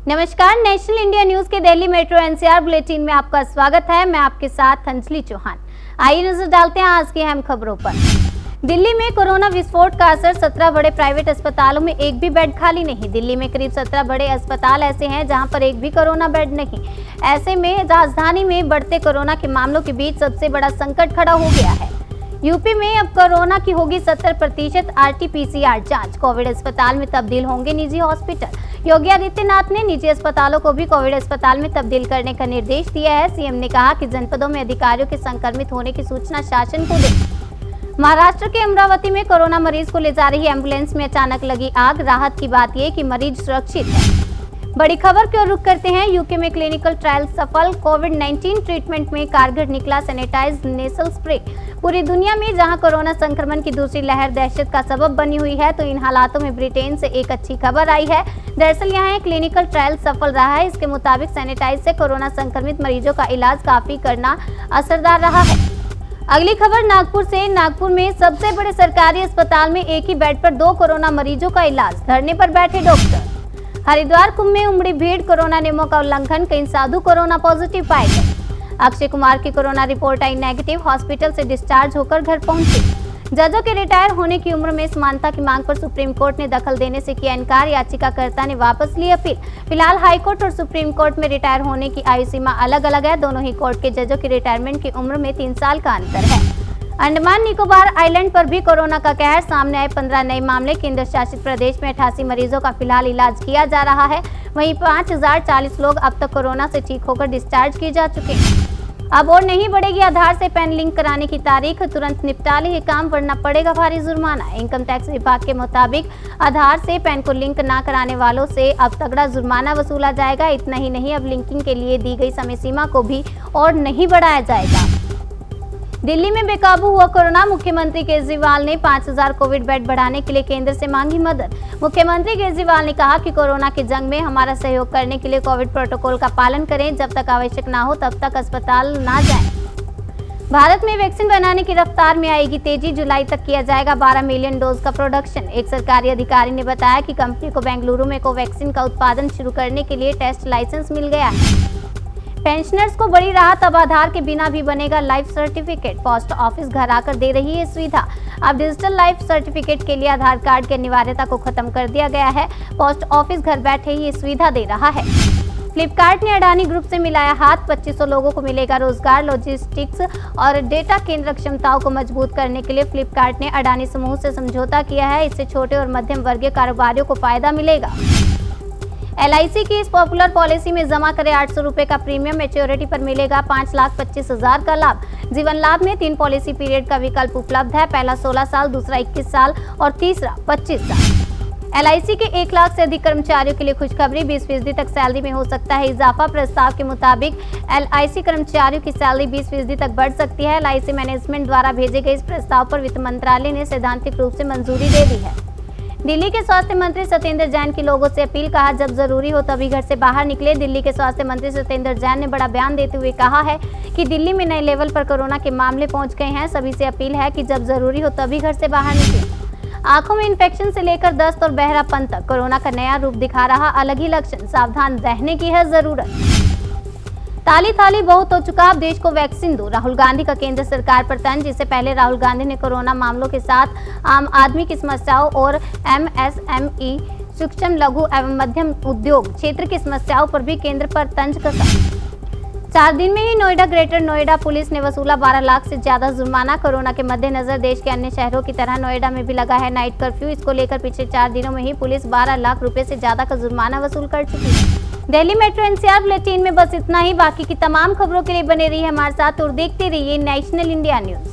नमस्कार, national India news के Delhi metro NCR bulletin में आपका स्वागत है। मैं आपके साथ अंजलि चौहान। आइए नजर डालते हैं आज की अहम खबरों पर। दिल्ली में कोरोना विस्फोट का असर, 17 बड़े प्राइवेट अस्पतालों में एक भी बेड खाली नहीं। दिल्ली में करीब 17 बड़े अस्पताल ऐसे हैं जहां पर एक भी कोरोना बेड नहीं। ऐसे में राजधानी में बढ़ते कोरोना के मामलों के बीच सबसे बड़ा संकट खड़ा हो गया है। यूपी में अब कोरोना की होगी 70% RT-PCR जांच। कोविड अस्पताल में तब्दील होंगे निजी हॉस्पिटल। योगी आदित्यनाथ ने निजी अस्पतालों को भी कोविड अस्पताल में तब्दील करने का निर्देश दिया है। सीएम ने कहा कि जनपदों में अधिकारियों के संक्रमित होने की सूचना शासन को दे। महाराष्ट्र के अमरावती में कोरोना मरीज को ले जा रही एम्बुलेंस में अचानक लगी आग। राहत की बात यह कि मरीज सुरक्षित है। बड़ी खबर की ओर रुख करते हैं। यूके में क्लिनिकल ट्रायल सफल। कोविड-19 ट्रीटमेंट में कारगर निकला सैनिटाइज्ड नेसल स्प्रे। पूरी दुनिया में जहां कोरोना संक्रमण की दूसरी लहर दहशत का सबब बनी हुई है, तो इन हालातों में ब्रिटेन से एक अच्छी खबर आई है। दरअसल यहां एक क्लिनिकल ट्रायल सफल रहा है। इसके मुताबिक सैनिटाइज से कोरोना संक्रमित मरीजों का इलाज काफी करना असरदार रहा है। अगली खबर नागपुर से। नागपुर में सबसे बड़े सरकारी अस्पताल में एक ही बेड पर 2 कोरोना मरीजों का इलाज। धरने पर बैठे डॉक्टर। हरिद्वार कुंभ में उमड़ी भीड़। कोरोना नियमों का उल्लंघन। कई साधु कोरोना पॉजिटिव पाए गए। अक्षय कुमार की कोरोना रिपोर्ट आई नेगेटिव। हॉस्पिटल से डिस्चार्ज होकर घर पहुंचे। जजों के रिटायर होने की उम्र में समानता की मांग पर सुप्रीम कोर्ट ने दखल देने से किया इनकार। याचिकाकर्ता ने वापस ली अपील। फिलहाल हाईकोर्ट और सुप्रीम कोर्ट में रिटायर होने की आयु सीमा अलग अलग है। दोनों ही कोर्ट के जजों की रिटायरमेंट की उम्र में 3 साल का अंतर है। अंडमान निकोबार आइलैंड पर भी कोरोना का कहर। सामने आए 15 नए मामले। केंद्र शासित प्रदेश में 88 मरीजों का फिलहाल इलाज किया जा रहा है। वहीं 5040 लोग अब तक कोरोना से ठीक होकर डिस्चार्ज किए जा चुके हैं। अब और नहीं बढ़ेगी आधार से पैन लिंक कराने की तारीख। तुरंत निपटा ले ये काम वरना पड़ेगा भारी जुर्माना। इनकम टैक्स विभाग के मुताबिक आधार से पैन को लिंक ना कराने वालों से अब तगड़ा जुर्माना वसूला जाएगा। इतना ही नहीं, अब लिंकिंग के लिए दी गई समय सीमा को भी और नहीं बढ़ाया जाएगा। दिल्ली में बेकाबू हुआ कोरोना। मुख्यमंत्री केजरीवाल ने 5000 कोविड बेड बढ़ाने के लिए केंद्र से मांगी मदद। मुख्यमंत्री केजरीवाल ने कहा कि कोरोना की जंग में हमारा सहयोग करने के लिए कोविड प्रोटोकॉल का पालन करें। जब तक आवश्यक ना हो तब तक अस्पताल ना जाएं। भारत में वैक्सीन बनाने की रफ्तार में आएगी तेजी। जुलाई तक किया जाएगा 12 मिलियन डोज का प्रोडक्शन। एक सरकारी अधिकारी ने बताया कि कंपनी को बेंगलुरु में कोवैक्सीन का उत्पादन शुरू करने के लिए टेस्ट लाइसेंस मिल गया है। पेंशनर्स को बड़ी राहत। अब आधार के बिना भी बनेगा लाइफ सर्टिफिकेट। पोस्ट ऑफिस घर आकर दे रही है सुविधा। अब डिजिटल लाइफ सर्टिफिकेट के लिए आधार कार्ड की अनिवार्यता को खत्म कर दिया गया है। पोस्ट ऑफिस घर बैठे ही ये सुविधा दे रहा है। फ्लिपकार्ट ने अडानी ग्रुप से मिलाया हाथ। 2500 लोगों को मिलेगा रोजगार। लॉजिस्टिक्स और डेटा केंद्र क्षमताओं को मजबूत करने के लिए फ्लिपकार्ट ने अडानी समूह से समझौता किया है। इससे छोटे और मध्यम वर्गीय कारोबारियों को फायदा मिलेगा। LIC की इस पॉपुलर पॉलिसी में जमा करें 800 रुपए का प्रीमियम। मैच्योरिटी पर मिलेगा 5,25,000 का लाभ। जीवन लाभ में 3 पॉलिसी पीरियड का विकल्प उपलब्ध है। पहला 16 साल, दूसरा 21 साल और तीसरा 25 साल। LIC के 1 लाख से अधिक कर्मचारियों के लिए खुशखबरी। 20% तक सैलरी में हो सकता है इजाफा। प्रस्ताव के मुताबिक LIC कर्मचारियों की सैलरी 20% तक बढ़ सकती है। LIC मैनेजमेंट द्वारा भेजे गए इस प्रस्ताव पर वित्त मंत्रालय ने सैद्धांतिक रूप से मंजूरी दे दी है। दिल्ली के स्वास्थ्य मंत्री सत्येंद्र जैन की लोगों से अपील। कहा, जब जरूरी हो तभी घर से बाहर निकले। दिल्ली के स्वास्थ्य मंत्री सत्येंद्र जैन ने बड़ा बयान देते हुए कहा है कि दिल्ली में नए लेवल पर कोरोना के मामले पहुंच गए हैं। सभी से अपील है कि जब जरूरी हो तभी घर से बाहर निकले। आंखों में इन्फेक्शन से लेकर दस्त और बहरापन तक कोरोना का नया रूप दिखा रहा अलग ही लक्षण। सावधान रहने की है जरूरत। ताली थाली बहुत हो चुका। अब देश को वैक्सीन दो। राहुल गांधी का केंद्र सरकार पर तंज। इससे पहले राहुल गांधी ने कोरोना मामलों के साथ आम आदमी की समस्याओं और MSME सूक्ष्म लघु एवं मध्यम उद्योग क्षेत्र की समस्याओं पर भी केंद्र पर तंज कसा। 4 दिन में ही नोएडा ग्रेटर नोएडा पुलिस ने वसूला 12 लाख से ज्यादा जुर्माना। कोरोना के मद्देनजर देश के अन्य शहरों की तरह नोएडा में भी लगा है नाइट कर्फ्यू। इसको लेकर पिछले 4 दिनों में ही पुलिस 12 लाख रुपए से ज्यादा का जुर्माना वसूल कर चुकी है। दिल्ली मेट्रो एनसीआर बुलेटिन में बस इतना ही। बाकी की तमाम खबरों के लिए बने रहिए हमारे साथ और देखते रहिए नेशनल इंडिया न्यूज।